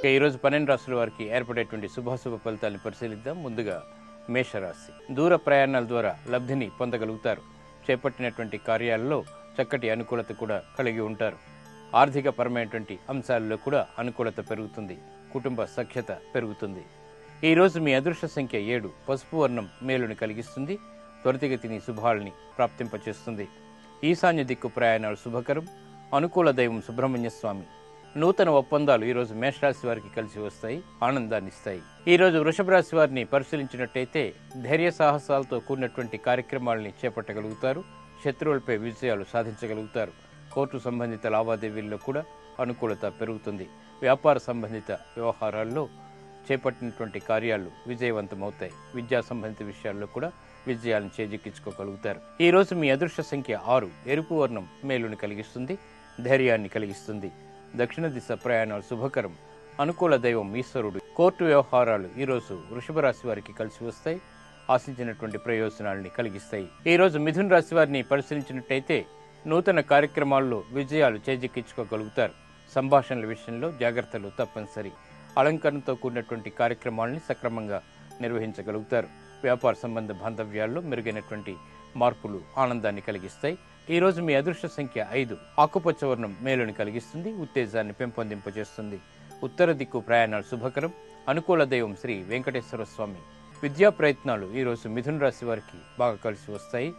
ఈరోజు 12 రాశుల వారికి ఏర్పడేటువంటి శుభాశుభ ఫలితాలను పరిశీలిద్దాం. ముందుగా మేషరాశి. దూర ప్రయాణాల ద్వారా లబ్ధిని పొందగలుగుతారు. చేపట్టినటువంటి కార్యాలలో చక్కటి అనుకూలత కూడా కలిగి ఉంటారు. ఆర్థిక పరమైనటువంటి అంశాలలో కూడా అనుకూలత పెరుగుతుంది. కుటుంబ సఖ్యత పెరుగుతుంది. ఈరోజు మీ అదృష్ట సంఖ్య 7. పసుపు వర్ణం మేలుని కలిగిస్తుంది. త్వరితగతిని శుభాలని ప్రాప్తింపచేస్తుంది. ఈశాన్య దిక్కు ప్రయాణాలు శుభకరం. అనుకూల దైవం సుబ్రహ్మణ్య స్వామి. నూతన ఒప్పందాలు ఈరోజు మేషరాశి వారికి కలిసి వస్తాయి, ఆనందాన్ని ఇస్తాయి. ఈరోజు వృషభ రాశి వారిని పరిశీలించినట్టయితే ధైర్య సాహసాలతో కూడినటువంటి కార్యక్రమాలని చేపట్టగలుగుతారు. శత్రువులపై విజయాలు సాధించగలుగుతారు. కోర్టు సంబంధిత లావాదేవీల్లో కూడా అనుకూలత పెరుగుతుంది. వ్యాపార సంబంధిత వ్యవహారాల్లో చేపట్టినటువంటి కార్యాలు విజయవంతమవుతాయి. విద్యా సంబంధిత విషయాల్లో కూడా విజయాలను చేజిక్కించుకోగలుగుతారు. ఈరోజు మీ అదృష్ట సంఖ్య 6. ఎరుపు వర్ణం మేలుని కలిగిస్తుంది, ధైర్యాన్ని కలిగిస్తుంది. దక్షిణ దిశ ప్రయాణాలు శుభకరం. అనుకూల దైవం ఈశ్వరుడు. కోర్టు వ్యవహారాలు ఈరోజు వృషభ రాశి వారికి కలిసి వస్తాయి. ఆశించినటువంటి ప్రయోజనాలని కలిగిస్తాయి. ఈరోజు మిథున రాశి వారిని పరిశీలించినట్టయితే నూతన కార్యక్రమాల్లో విజయాలు చేజిక్కించుకోగలుగుతారు. సంభాషణల విషయంలో జాగ్రత్తలు తప్పనిసరి. అలంకరణతో కూడినటువంటి కార్యక్రమాలని సక్రమంగా నిర్వహించగలుగుతారు. వ్యాపార సంబంధ బాంధవ్యాల్లో మెరుగైనటువంటి మార్పులు ఆనందాన్ని కలిగిస్తాయి. ఈరోజు మీ అదృష్ట సంఖ్య 5. ఆకుపచ్చ వర్ణం మేలుని కలిగిస్తుంది, ఉత్తేజాన్ని పెంపొందింపజేస్తుంది. ఉత్తర దిక్కు ప్రయాణాలు శుభకరం. అనుకూల దైవం శ్రీ వెంకటేశ్వర స్వామి. విద్యా ప్రయత్నాలు ఈరోజు మిథున రాశి వారికి బాగా కలిసి వస్తాయి,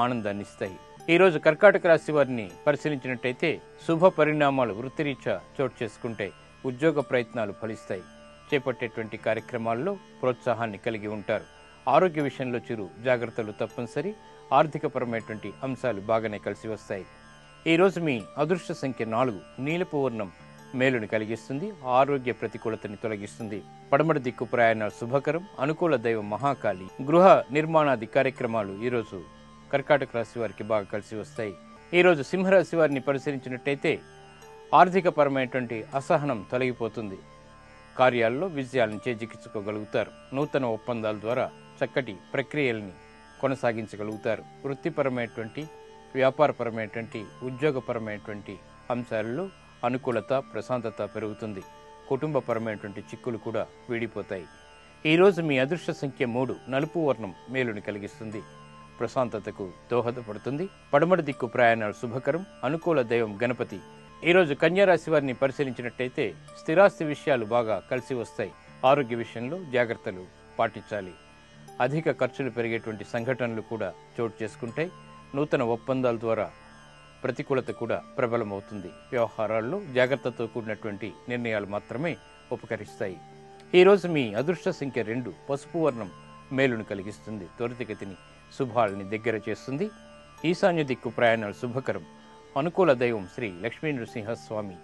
ఆనందాన్ని ఇస్తాయి. ఈరోజు కర్కాటక రాశి వారిని పరిశీలించినట్టయితే శుభ పరిణామాలు వృత్తిరీత్యా చోటు చేసుకుంటే ఉద్యోగ ప్రయత్నాలు ఫలిస్తాయి. చేపట్టేటువంటి కార్యక్రమాల్లో ప్రోత్సాహాన్ని కలిగి ఉంటారు. ఆరోగ్య విషయంలో చిరు జాగ్రత్తలు తప్పనిసరి. ఆర్థికపరమైనటువంటి అంశాలు బాగానే కలిసి వస్తాయి. ఈరోజు మీ అదృష్ట సంఖ్య 4. నీలపు వర్ణం మేలుని కలిగిస్తుంది, ఆరోగ్య ప్రతికూలతని తొలగిస్తుంది. పడమటి దిక్కు ప్రయాణాలు శుభకరం. అనుకూల దైవం మహాకాళి. గృహ నిర్మాణాది కార్యక్రమాలు ఈరోజు కర్కాటక రాశి వారికి బాగా కలిసి వస్తాయి. ఈరోజు సింహరాశి వారిని పరిశీలించినట్టయితే ఆర్థిక పరమైనటువంటి అసహనం తొలగిపోతుంది. కార్యాల్లో విజయాలను చేజిక్కించుకోగలుగుతారు. నూతన ఒప్పందాల ద్వారా చక్కటి ప్రక్రియల్ని కొనసాగించగలుగుతారు. వృత్తిపరమైనటువంటి, వ్యాపారపరమైనటువంటి, ఉద్యోగపరమైనటువంటి అంశాలలో అనుకూలత, ప్రశాంతత పెరుగుతుంది. కుటుంబపరమైనటువంటి చిక్కులు కూడా వీడిపోతాయి. ఈరోజు మీ అదృష్ట సంఖ్య 3. నలుపు వర్ణం మేలుని కలిగిస్తుంది, ప్రశాంతతకు దోహదపడుతుంది. పడమటి దిక్కు ప్రయాణాలు శుభకరం. అనుకూల దైవం గణపతి. ఈరోజు కన్యారాశి వారిని పరిశీలించినట్టయితే స్థిరాస్తి విషయాలు బాగా కలిసి వస్తాయి. ఆరోగ్య విషయంలో జాగ్రత్తలు పాటించాలి. అధిక ఖర్చులు పెరిగేటువంటి సంఘటనలు కూడా చోటు చేసుకుంటాయి. నూతన ఒప్పందాల ద్వారా ప్రతికూలత కూడా ప్రబలమవుతుంది. వ్యవహారాల్లో జాగ్రత్తతో కూడినటువంటి నిర్ణయాలు మాత్రమే ఉపకరిస్తాయి. ఈరోజు మీ అదృష్ట సంఖ్య 2. పసుపు వర్ణం మేలును కలిగిస్తుంది, త్వరితగతిని శుభాలని దగ్గర చేస్తుంది. ఈశాన్య దిక్కు ప్రయాణాలు శుభకరం. అనుకూల దైవం శ్రీ లక్ష్మీ నృసింహస్వామి.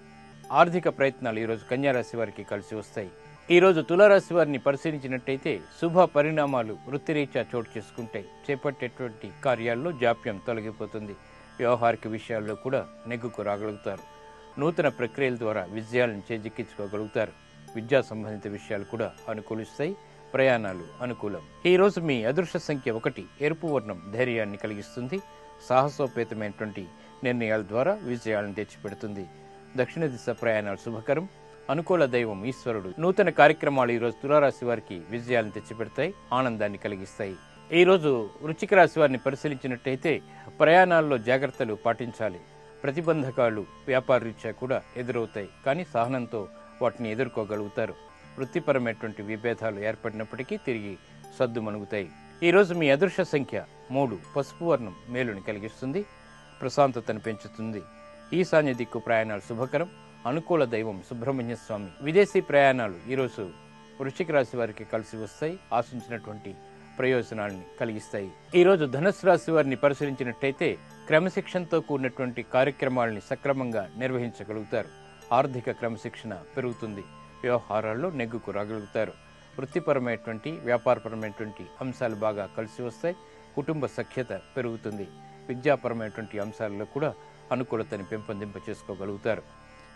ఆర్థిక ప్రయత్నాలు ఈరోజు కన్యారాశి వారికి కలిసి వస్తాయి. ఈరోజు తులారాశి వారిని పరిశీలించినట్టయితే శుభ పరిణామాలు వృత్తిరీత్యా చోటు చేసుకుంటాయి. చేపట్టేటువంటి కార్యాల్లో జాప్యం తొలగిపోతుంది. వ్యవహారిక విషయాల్లో కూడా నెగ్గుకు రాగలుగుతారు. నూతన ప్రక్రియల ద్వారా విజయాలను చేజిక్కించుకోగలుగుతారు. విద్యా సంబంధిత విషయాలు కూడా అనుకూలిస్తాయి. ప్రయాణాలు అనుకూలం. ఈరోజు మీ అదృష్ట సంఖ్య 1. ఎరుపు వర్ణం ధైర్యాన్ని కలిగిస్తుంది. సాహసోపేతమైనటువంటి నిర్ణయాల ద్వారా విజయాలను తెచ్చిపెడుతుంది. దక్షిణ దిశ ప్రయాణాలు శుభకరం. అనుకూల దైవం ఈశ్వరుడు. నూతన కార్యక్రమాలు ఈరోజు తులారాశి వారికి విజయాలను తెచ్చిపెడతాయి, ఆనందాన్ని కలిగిస్తాయి. ఈరోజు వృశ్చిక రాశి వారిని పరిశీలించినట్టయితే ప్రయాణాల్లో జాగ్రత్తలు పాటించాలి. ప్రతిబంధకాలు వ్యాపార రీత్యా కూడా ఎదురవుతాయి, కానీ సహనంతో వాటిని ఎదుర్కోగలుగుతారు. వృత్తిపరమైనటువంటి విభేదాలు ఏర్పడినప్పటికీ తిరిగి సద్దుమణుగుతాయి. ఈరోజు మీ అదృష్ట సంఖ్య 3. పసుపు వర్ణం మేలుని కలిగిస్తుంది, ప్రశాంతతను పెంచుతుంది. ఈశాన్య దిక్కు ప్రయాణాలు శుభకరం. అనుకూల దైవం సుబ్రహ్మణ్య స్వామి. విదేశీ ప్రయాణాలు ఈరోజు వృశ్చిక రాశి వారికి కలిసి వస్తాయి. ఆశించినటువంటి ప్రయోజనాల్ని కలిగిస్తాయి. ఈరోజు ధనుస్సు రాశి వారిని పరిశీలించినట్టయితే క్రమశిక్షణతో కూడినటువంటి కార్యక్రమాలని సక్రమంగా నిర్వహించగలుగుతారు. ఆర్థిక క్రమశిక్షణ పెరుగుతుంది. వ్యవహారాల్లో నెగ్గుకు రాగలుగుతారు. వృత్తిపరమైనటువంటి, వ్యాపారపరమైనటువంటి అంశాలు బాగా కలిసి వస్తాయి. కుటుంబ సఖ్యత పెరుగుతుంది. విద్యాపరమైనటువంటి అంశాలలో కూడా అనుకూలతని పెంపొందింపచేసుకోగలుగుతారు.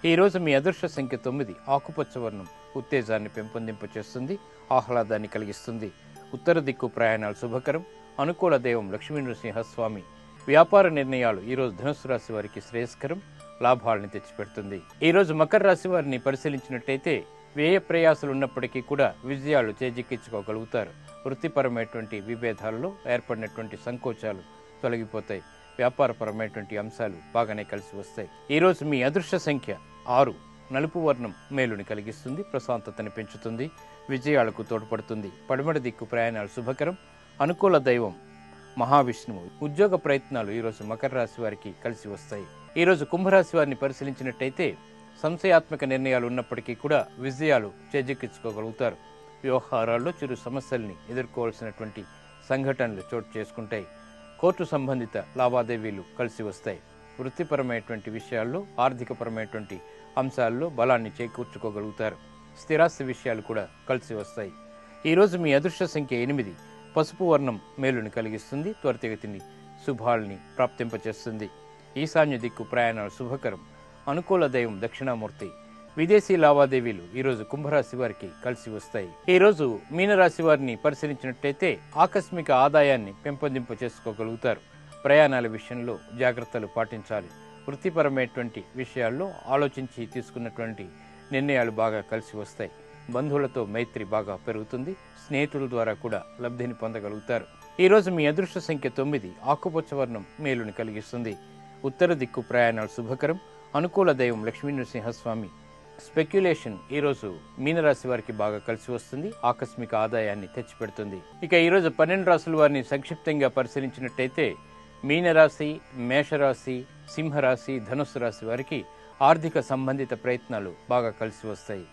ఈరోజు మీ అదృష్ట సంఖ్య 9. ఆకుపచ్చ వర్ణం ఉత్తేజాన్ని పెంపొందింపచేస్తుంది, ఆహ్లాదాన్ని కలిగిస్తుంది. ఉత్తర దిక్కు ప్రయాణాలు శుభకరం. అనుకూల దైవం లక్ష్మీ నృసింహస్వామి. వ్యాపార నిర్ణయాలు ఈరోజు ధనుస్సు రాశి వారికి శ్రేయస్కరం, లాభాలను తెచ్చిపెడుతుంది. ఈరోజు మకర రాశి వారిని పరిశీలించినట్టయితే వ్యయ ప్రయాసాలు ఉన్నప్పటికీ కూడా విజయాలు చేజిక్కించుకోగలుగుతారు. వృత్తిపరమైనటువంటి విభేదాలలో ఏర్పడినటువంటి సంకోచాలు తొలగిపోతాయి. వ్యాపారపరమైనటువంటి అంశాలు బాగానే కలిసి వస్తాయి. ఈరోజు మీ అదృష్ట సంఖ్య 6. నలుపు వర్ణం మేలుని కలిగిస్తుంది, ప్రశాంతతని పెంచుతుంది, విజయాలకు తోడ్పడుతుంది. పడమటి దిక్కు ప్రయాణాలు శుభకరం. అనుకూల దైవం మహావిష్ణువు. ఉద్యోగ ప్రయత్నాలు ఈరోజు మకర రాశి వారికి కలిసి వస్తాయి. ఈరోజు కుంభరాశి వారిని పరిశీలించినట్టయితే సంశయాత్మక నిర్ణయాలు ఉన్నప్పటికీ కూడా విజయాలు చేజిక్కించుకోగలుగుతారు. వ్యవహారాల్లో చిరు సమస్యల్ని ఎదుర్కోవాల్సినటువంటి సంఘటనలు చోటు చేసుకుంటాయి. కోర్టు సంబంధిత లావాదేవీలు కలిసి వస్తాయి. వృత్తిపరమైనటువంటి విషయాల్లో, ఆర్థికపరమైనటువంటి అంశాల్లో బలాన్ని చేకూర్చుకోగలుగుతారు. స్థిరాస్తి విషయాలు కూడా కలిసి వస్తాయి. ఈరోజు మీ అదృష్ట సంఖ్య 8. పసుపు వర్ణం మేలుని కలిగిస్తుంది, త్వరితగతిని శుభాల్ని ప్రాప్తింపచేస్తుంది. ఈశాన్య దిక్కు ప్రయాణాలు శుభకరం. అనుకూల దైవం దక్షిణామూర్తి. విదేశీ లావాదేవీలు ఈరోజు కుంభరాశి వారికి కలిసి వస్తాయి. ఈరోజు మీనరాశి వారిని పరిశీలించినట్టయితే ఆకస్మిక ఆదాయాన్ని పెంపొందింప చేసుకోగలుగుతారు. ప్రయాణాల విషయంలో జాగ్రత్తలు పాటించాలి. వృత్తిపరమైనటువంటి విషయాల్లో ఆలోచించి తీసుకున్నటువంటి నిర్ణయాలు బాగా కలిసి వస్తాయి. బంధువులతో మైత్రి బాగా పెరుగుతుంది. స్నేహితుల ద్వారా కూడా లబ్ధిని పొందగలుగుతారు. ఈరోజు మీ అదృష్ట సంఖ్య 9. ఆకుపచ్చ వర్ణం మేలుని కలిగిస్తుంది. ఉత్తర దిక్కు ప్రయాణాలు శుభకరం. అనుకూల దైవం లక్ష్మీ నరసింహస్వామి. స్పెక్యులేషన్ ఈరోజు మీనరాశి వారికి బాగా కలిసి వస్తుంది. ఆకస్మిక ఆదాయాన్ని తెచ్చిపెడుతుంది. ఇక ఈరోజు 12 రాశుల వారిని సంక్షిప్తంగా పరిశీలించినట్టయితే మీనరాశి, మేషరాశి, సింహరాశి, ధనుస్సు రాశి వారికి ఆర్థిక సంబంధిత ప్రయత్నాలు బాగా కలిసి వస్తాయి.